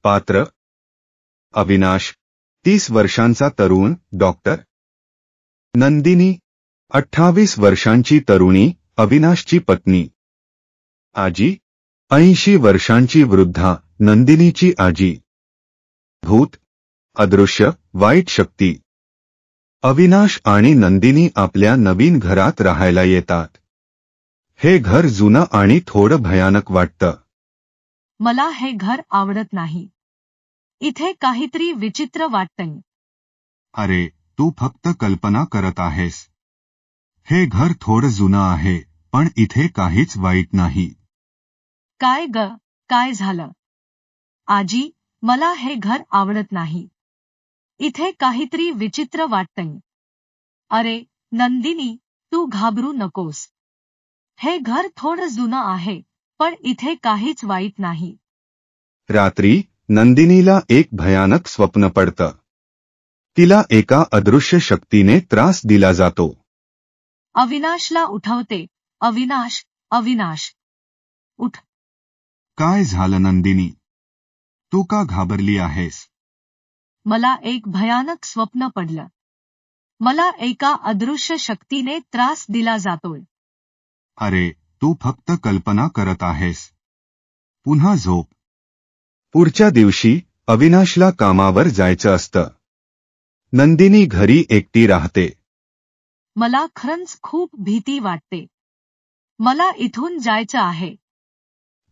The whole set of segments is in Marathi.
पात्र अविनाश 30 वर्षांचा तरुण डॉक्टर. नंदिनी 28 वर्षांची तरुणी अविनाशची पत्नी. आजी 80 वर्षांची वृद्धा नंदिनीची आजी. भूत अदृश्य वाईट शक्ती. अविनाश आणि नंदिनी आपल्या नवीन घरात राहायला येतात. हे घर जुनं आणि थोडं भयानक वाटतं. मला हे घर आवडत नाही. इथे काहीतरी विचित्र वाटतंय. अरे तू फक्त कल्पना करत आहेस. हे घर थोडं जुनं आहे पण इथे काहीच वाईट नाही. काय झालं? आजी, मला हे घर आवडत नाही. इथे काहीतरी विचित्र वाटतंय. अरे नंदिनी, तू घाबरू नकोस. हे घर थोडं जुनं आहे पण इथे काहीच वाईट नाही. रात्री नंदिनीला एक भयानक स्वप्न पडतं. तिला एका अदृश्य शक्तीने त्रास दिला जातो. अविनाशला उठवते. अविनाश, अविनाश, उठ. काय झालं नंदिनी? तू का घाबरली आहेस? मला एक भयानक स्वप्न पडलं. मला एका अदृश्य शक्तीने त्रास दिला जातोय. अरे तू फक्त कल्पना करत आहेस. पुन्हा झोप. पुढच्या दिवशी अविनाशला कामावर जायचं असतं. नंदिनी घरी एकटी राहते. मला खरंच खूप भीती वाटते. मला इथून जायचं आहे.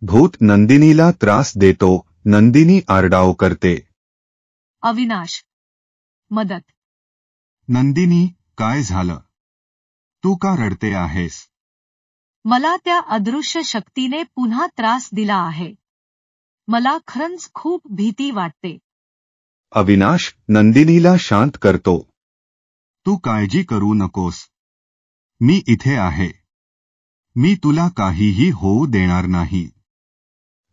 भूत नंदिनीला त्रास देतो. नंदिनी आरडाओ करते. अविनाश, मदत. नंदिनी, काय झालं? तू का रडते आहेस? मला त्या अदृश्य शक्तीने पुन्हा त्रास दिला आहे. मला खरंच खूप भीती वाटते. अविनाश नंदिनीला शांत करतो. तू काळजी करू नकोस. मी इथे आहे. मी तुला काहीही होऊ देणार नाही.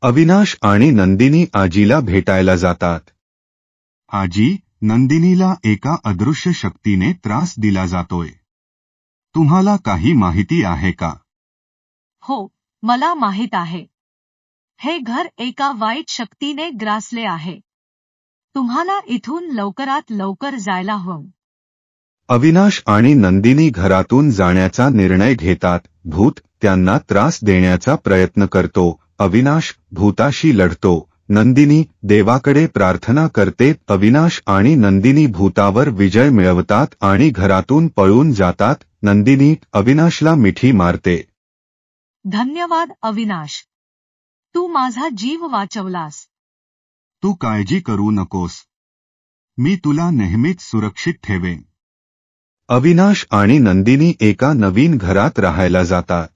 अविनाश आणि नंदिनी आजीला भेटायला जातात. आजी, नंदिनीला एका अदृश्य शक्तीने त्रास दिला जातोय. तुम्हाला काही माहिती आहे का? हो, मला माहित आहे. हे घर एका वाईट शक्तीने ग्रासले आहे. तुम्हाला इथून लवकरात लवकर जायला हवं. अविनाश आणि नंदिनी घरातून जाण्याचा निर्णय घेतात. भूत त्यांना त्रास देण्याचा प्रयत्न करतो. अविनाश भूताशी लढतो. नंदिनी देवाकडे प्रार्थना करते. अविनाश आणि नंदिनी भूतावर विजय मिळवतात आणि घरातून पळून जातात. नंदिनी अविनाशला मिठी मारते. धन्यवाद अविनाश. तू माझा जीव वाचवलास. तू काळजी करू नकोस. मी तुला नेहमीच सुरक्षित ठेवेन. अविनाश आणि नंदिनी एका नवीन घरात राहायला जातात.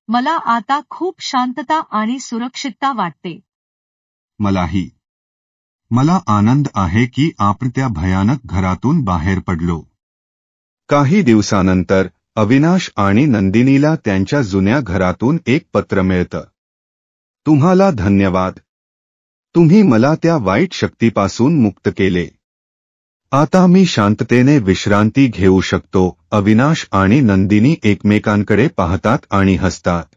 मला आता खूप शांतता आणि सुरक्षितता वाटते. मलाही. मला आनंद आहे की आपण त्या भयानक घरातून बाहेर पडलो. काही दिवसानंतर अविनाश आणि नंदिनीला त्यांच्या जुन्या घरातून एक पत्र मिळतं. तुम्हाला धन्यवाद. तुम्ही मला त्या वाईट शक्तीपासून मुक्त केले. आता मी शांततेने विश्रांती घेऊ शकतो. अविनाश आणि नंदिनी एकमेकांकडे पाहतात आणि हसतात.